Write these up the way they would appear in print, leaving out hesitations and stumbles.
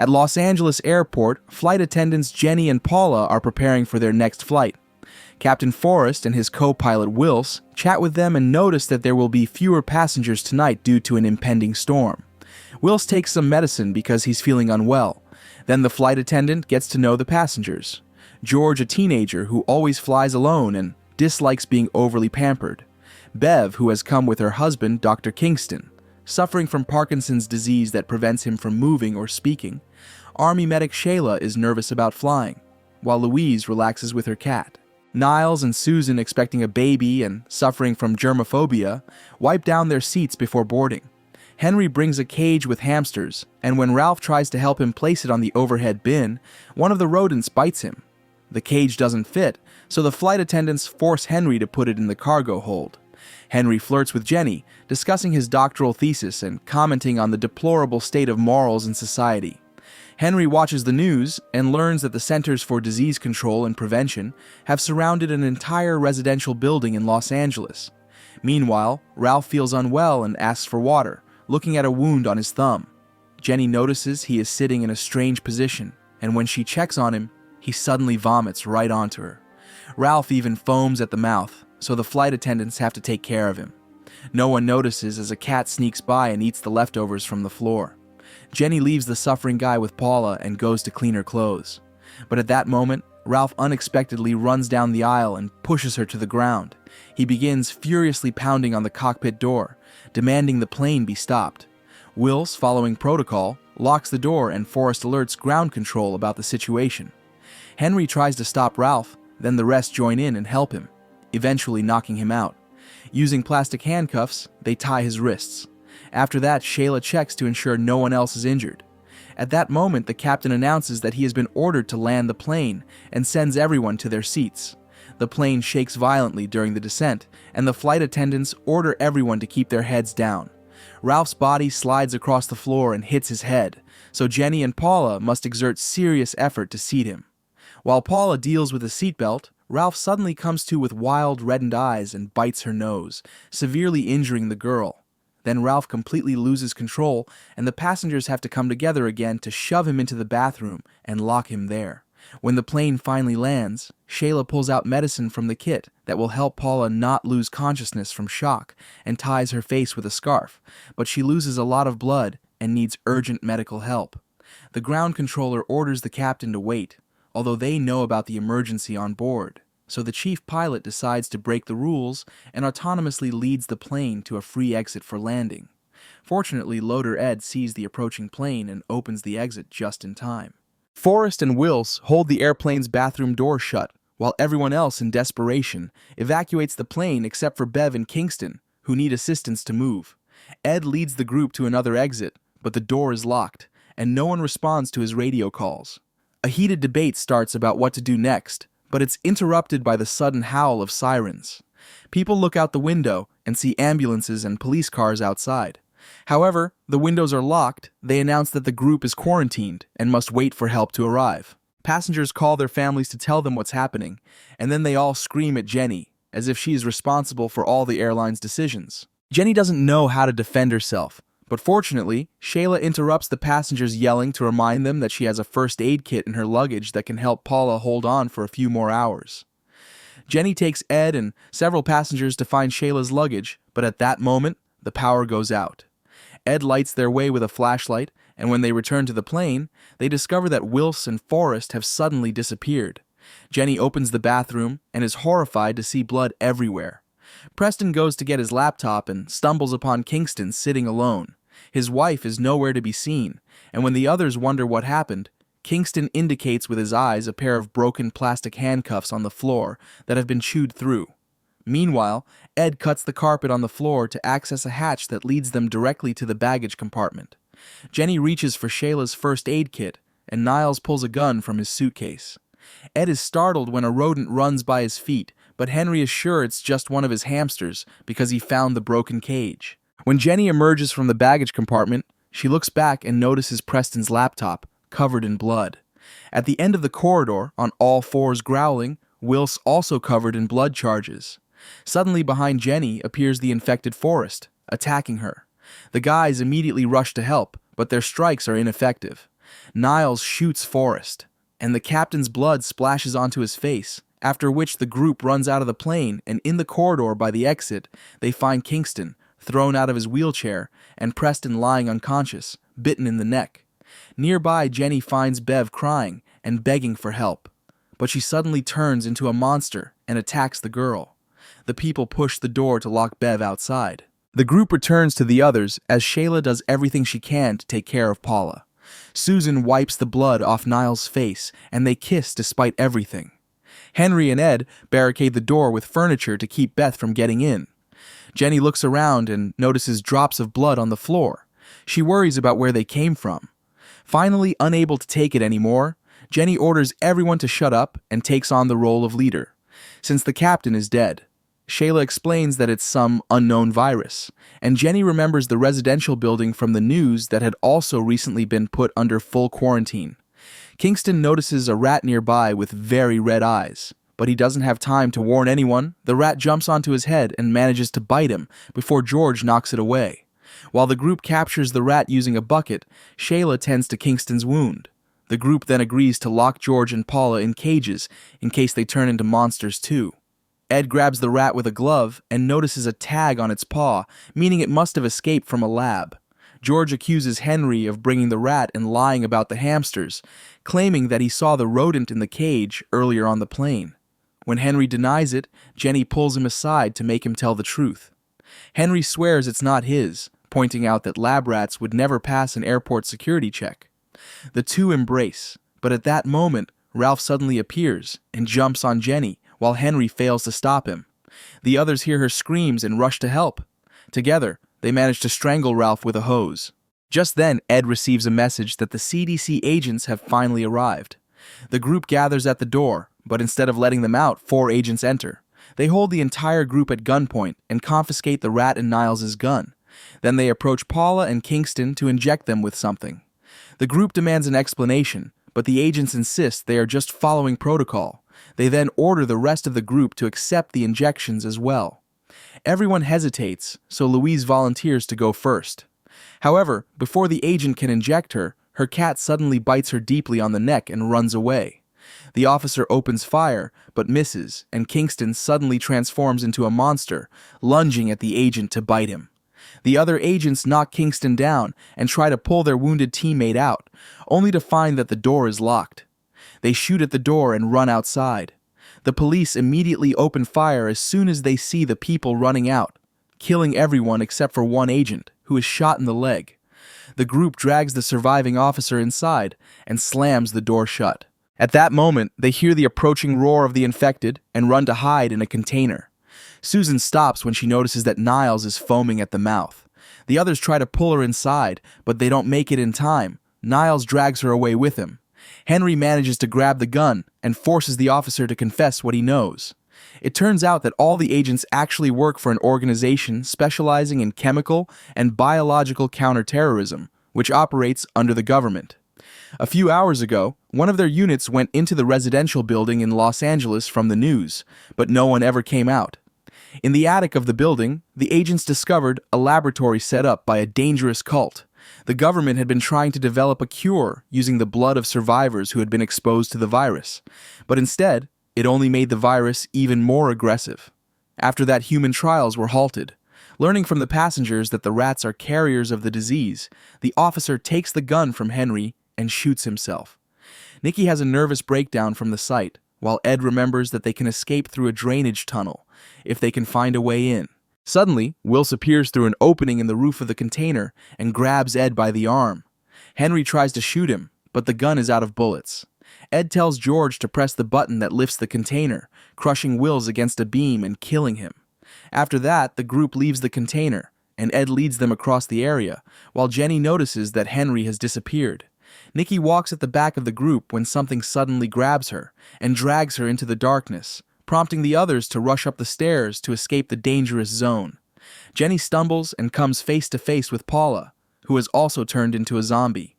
At Los Angeles Airport, flight attendants Jenny and Paula are preparing for their next flight. Captain Forrest and his co-pilot Wills chat with them and notice that there will be fewer passengers tonight due to an impending storm. Wills takes some medicine because he's feeling unwell. Then the flight attendant gets to know the passengers. George, a teenager who always flies alone and dislikes being overly pampered. Bev, who has come with her husband, Dr. Kingston, suffering from Parkinson's disease that prevents him from moving or speaking. Army medic Shayla is nervous about flying, while Louise relaxes with her cat. Niles and Susan, expecting a baby and suffering from germophobia, wipe down their seats before boarding. Henry brings a cage with hamsters, and when Ralph tries to help him place it on the overhead bin, one of the rodents bites him. The cage doesn't fit, so the flight attendants force Henry to put it in the cargo hold. Henry flirts with Jenny, discussing his doctoral thesis and commenting on the deplorable state of morals in society. Henry watches the news and learns that the Centers for Disease Control and Prevention have surrounded an entire residential building in Los Angeles. Meanwhile, Ralph feels unwell and asks for water, looking at a wound on his thumb. Jenny notices he is sitting in a strange position, and when she checks on him, he suddenly vomits right onto her. Ralph even foams at the mouth, so the flight attendants have to take care of him. No one notices as a cat sneaks by and eats the leftovers from the floor. Jenny leaves the suffering guy with Paula and goes to clean her clothes. But at that moment, Ralph unexpectedly runs down the aisle and pushes her to the ground. He begins furiously pounding on the cockpit door, demanding the plane be stopped. Wills, following protocol, locks the door and Forrest alerts ground control about the situation. Henry tries to stop Ralph, then the rest join in and help him, eventually knocking him out. Using plastic handcuffs, they tie his wrists. After that, Shayla checks to ensure no one else is injured. At that moment, the captain announces that he has been ordered to land the plane and sends everyone to their seats. The plane shakes violently during the descent, and the flight attendants order everyone to keep their heads down. Ralph's body slides across the floor and hits his head, so Jenny and Paula must exert serious effort to seat him. While Paula deals with the seatbelt, Ralph suddenly comes to with wild, reddened eyes and bites her nose, severely injuring the girl. Then Ralph completely loses control, and the passengers have to come together again to shove him into the bathroom and lock him there. When the plane finally lands, Shayla pulls out medicine from the kit that will help Paula not lose consciousness from shock and ties her face with a scarf, but she loses a lot of blood and needs urgent medical help. The ground controller orders the captain to wait, although they know about the emergency on board. So the chief pilot decides to break the rules and autonomously leads the plane to a free exit for landing. Fortunately, Loader Ed sees the approaching plane and opens the exit just in time. Forrest and Wills hold the airplane's bathroom door shut, while everyone else in desperation evacuates the plane except for Bev and Kingston, who need assistance to move. Ed leads the group to another exit, but the door is locked, and no one responds to his radio calls. A heated debate starts about what to do next, but it's interrupted by the sudden howl of sirens. People look out the window and see ambulances and police cars outside. However, the windows are locked. They announce that the group is quarantined and must wait for help to arrive. Passengers call their families to tell them what's happening, and then they all scream at Jenny, as if she is responsible for all the airline's decisions. Jenny doesn't know how to defend herself, but fortunately, Shayla interrupts the passengers yelling to remind them that she has a first aid kit in her luggage that can help Paula hold on for a few more hours. Jenny takes Ed and several passengers to find Shayla's luggage, but at that moment, the power goes out. Ed lights their way with a flashlight, and when they return to the plane, they discover that Wills and Forrest have suddenly disappeared. Jenny opens the bathroom and is horrified to see blood everywhere. Preston goes to get his laptop and stumbles upon Kingston sitting alone. His wife is nowhere to be seen, and when the others wonder what happened, Kingston indicates with his eyes a pair of broken plastic handcuffs on the floor that have been chewed through. Meanwhile, Ed cuts the carpet on the floor to access a hatch that leads them directly to the baggage compartment. Jenny reaches for Shayla's first aid kit, and Niles pulls a gun from his suitcase. Ed is startled when a rodent runs by his feet, but Henry is sure it's just one of his hamsters because he found the broken cage. When Jenny emerges from the baggage compartment, she looks back and notices Preston's laptop, covered in blood. At the end of the corridor, on all fours growling, Wills also covered in blood charges. Suddenly behind Jenny appears the infected Forrest, attacking her. The guys immediately rush to help, but their strikes are ineffective. Niles shoots Forrest, and the captain's blood splashes onto his face, after which the group runs out of the plane, and in the corridor by the exit, they find Kingston, thrown out of his wheelchair, and Preston lying unconscious, bitten in the neck. Nearby, Jenny finds Bev crying and begging for help, but she suddenly turns into a monster and attacks the girl. The people push the door to lock Bev outside. The group returns to the others as Shayla does everything she can to take care of Paula. Susan wipes the blood off Niles' face, and they kiss despite everything. Henry and Ed barricade the door with furniture to keep Beth from getting in. Jenny looks around and notices drops of blood on the floor. She worries about where they came from. Finally, unable to take it anymore, Jenny orders everyone to shut up and takes on the role of leader, since the captain is dead. Shayla explains that it's some unknown virus, and Jenny remembers the residential building from the news that had also recently been put under full quarantine. Kingston notices a rat nearby with very red eyes, but he doesn't have time to warn anyone. The rat jumps onto his head and manages to bite him before George knocks it away. While the group captures the rat using a bucket, Shayla tends to Kingston's wound. The group then agrees to lock George and Paula in cages in case they turn into monsters too. Ed grabs the rat with a glove and notices a tag on its paw, meaning it must have escaped from a lab. George accuses Henry of bringing the rat and lying about the hamsters, claiming that he saw the rodent in the cage earlier on the plane. When Henry denies it, Jenny pulls him aside to make him tell the truth. Henry swears it's not his, pointing out that lab rats would never pass an airport security check. The two embrace, but at that moment, Ralph suddenly appears and jumps on Jenny, while Henry fails to stop him. The others hear her screams and rush to help. Together, they manage to strangle Ralph with a hose. Just then, Ed receives a message that the CDC agents have finally arrived. The group gathers at the door, but instead of letting them out, 4 agents enter. They hold the entire group at gunpoint and confiscate the rat and Niles' gun. Then they approach Paula and Kingston to inject them with something. The group demands an explanation, but the agents insist they are just following protocol. They then order the rest of the group to accept the injections as well. Everyone hesitates, so Louise volunteers to go first. However, before the agent can inject her, her cat suddenly bites her deeply on the neck and runs away. The officer opens fire, but misses, and Kingston suddenly transforms into a monster, lunging at the agent to bite him. The other agents knock Kingston down and try to pull their wounded teammate out, only to find that the door is locked. They shoot at the door and run outside. The police immediately open fire as soon as they see the people running out, killing everyone except for one agent, who is shot in the leg. The group drags the surviving officer inside and slams the door shut. At that moment, they hear the approaching roar of the infected and run to hide in a container. Susan stops when she notices that Niles is foaming at the mouth. The others try to pull her inside, but they don't make it in time. Niles drags her away with him. Henry manages to grab the gun and forces the officer to confess what he knows. It turns out that all the agents actually work for an organization specializing in chemical and biological counterterrorism, which operates under the government. A few hours ago, one of their units went into the residential building in Los Angeles from the news, but no one ever came out. In the attic of the building, the agents discovered a laboratory set up by a dangerous cult. The government had been trying to develop a cure using the blood of survivors who had been exposed to the virus, but instead, it only made the virus even more aggressive. After that, human trials were halted. Learning from the passengers that the rats are carriers of the disease, the officer takes the gun from Henry and shoots himself. Nikki has a nervous breakdown from the sight, while Ed remembers that they can escape through a drainage tunnel if they can find a way in. Suddenly, Wills appears through an opening in the roof of the container and grabs Ed by the arm. Henry tries to shoot him, but the gun is out of bullets. Ed tells George to press the button that lifts the container, crushing Wills against a beam and killing him. After that, the group leaves the container, and Ed leads them across the area, while Jenny notices that Henry has disappeared. Nikki walks at the back of the group when something suddenly grabs her and drags her into the darkness, prompting the others to rush up the stairs to escape the dangerous zone. Jenny stumbles and comes face to face with Paula, who has also turned into a zombie.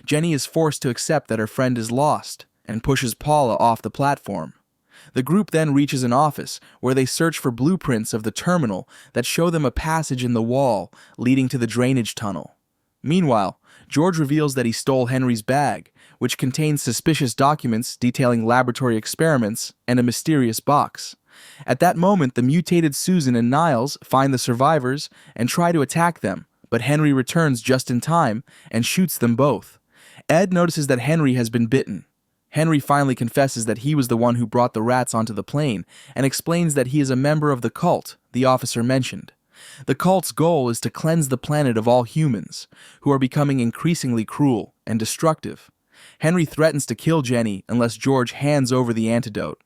Jenny is forced to accept that her friend is lost and pushes Paula off the platform. The group then reaches an office where they search for blueprints of the terminal that show them a passage in the wall leading to the drainage tunnel. Meanwhile, George reveals that he stole Henry's bag, which contains suspicious documents detailing laboratory experiments and a mysterious box. At that moment, the mutated Susan and Niles find the survivors and try to attack them, but Henry returns just in time and shoots them both. Ed notices that Henry has been bitten. Henry finally confesses that he was the one who brought the rats onto the plane and explains that he is a member of the cult the officer mentioned. The cult's goal is to cleanse the planet of all humans, who are becoming increasingly cruel and destructive. Henry threatens to kill Jenny unless George hands over the antidote.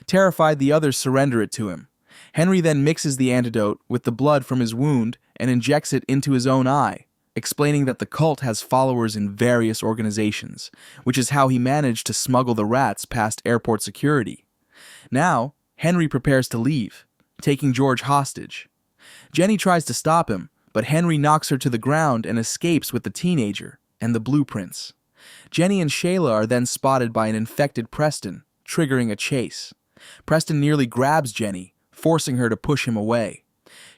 Terrified, the others surrender it to him. Henry then mixes the antidote with the blood from his wound and injects it into his own eye, explaining that the cult has followers in various organizations, which is how he managed to smuggle the rats past airport security. Now, Henry prepares to leave, taking George hostage. Jenny tries to stop him, but Henry knocks her to the ground and escapes with the teenager and the blueprints. Jenny and Shayla are then spotted by an infected Preston, triggering a chase. Preston nearly grabs Jenny, forcing her to push him away.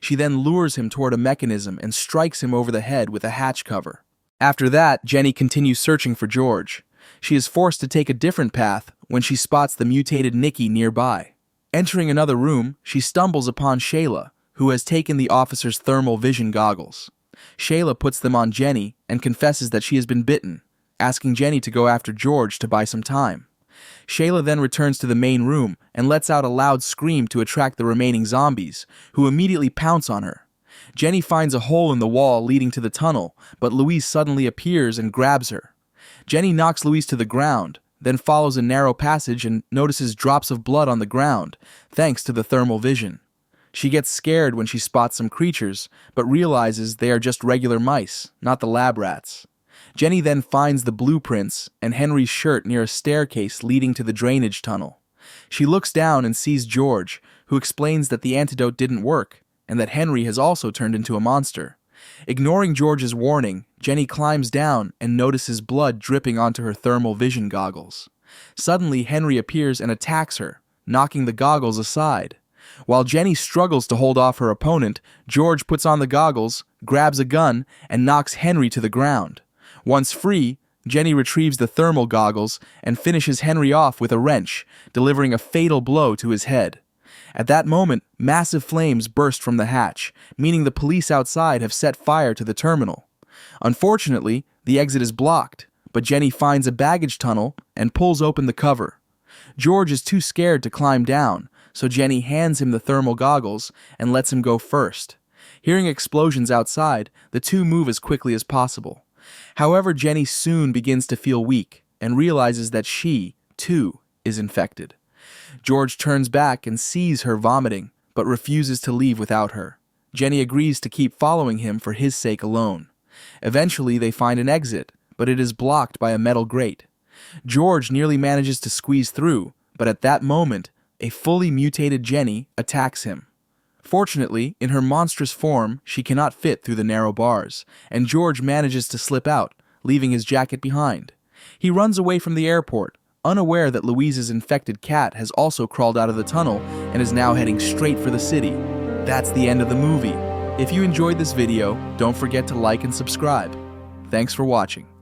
She then lures him toward a mechanism and strikes him over the head with a hatch cover. After that, Jenny continues searching for George. She is forced to take a different path when she spots the mutated Nikki nearby. Entering another room, she stumbles upon Shayla, who has taken the officer's thermal vision goggles. Shayla puts them on Jenny and confesses that she has been bitten, asking Jenny to go after George to buy some time. Shayla then returns to the main room and lets out a loud scream to attract the remaining zombies, who immediately pounce on her. Jenny finds a hole in the wall leading to the tunnel, but Louise suddenly appears and grabs her. Jenny knocks Louise to the ground, then follows a narrow passage and notices drops of blood on the ground, thanks to the thermal vision. She gets scared when she spots some creatures, but realizes they are just regular mice, not the lab rats. Jenny then finds the blueprints and Henry's shirt near a staircase leading to the drainage tunnel. She looks down and sees George, who explains that the antidote didn't work, and that Henry has also turned into a monster. Ignoring George's warning, Jenny climbs down and notices blood dripping onto her thermal vision goggles. Suddenly, Henry appears and attacks her, knocking the goggles aside. While Jenny struggles to hold off her opponent, George puts on the goggles, grabs a gun, and knocks Henry to the ground. Once free, Jenny retrieves the thermal goggles and finishes Henry off with a wrench, delivering a fatal blow to his head. At that moment, massive flames burst from the hatch, meaning the police outside have set fire to the terminal. Unfortunately, the exit is blocked, but Jenny finds a baggage tunnel and pulls open the cover. George is too scared to climb down, so Jenny hands him the thermal goggles and lets him go first. Hearing explosions outside, the two move as quickly as possible. However, Jenny soon begins to feel weak and realizes that she, too, is infected. George turns back and sees her vomiting, but refuses to leave without her. Jenny agrees to keep following him for his sake alone. Eventually, they find an exit, but it is blocked by a metal grate. George nearly manages to squeeze through, but at that moment, a fully mutated Jenny attacks him. Fortunately, in her monstrous form, she cannot fit through the narrow bars, and George manages to slip out, leaving his jacket behind. He runs away from the airport, unaware that Louise's infected cat has also crawled out of the tunnel and is now heading straight for the city. That's the end of the movie. If you enjoyed this video, don't forget to like and subscribe. Thanks for watching.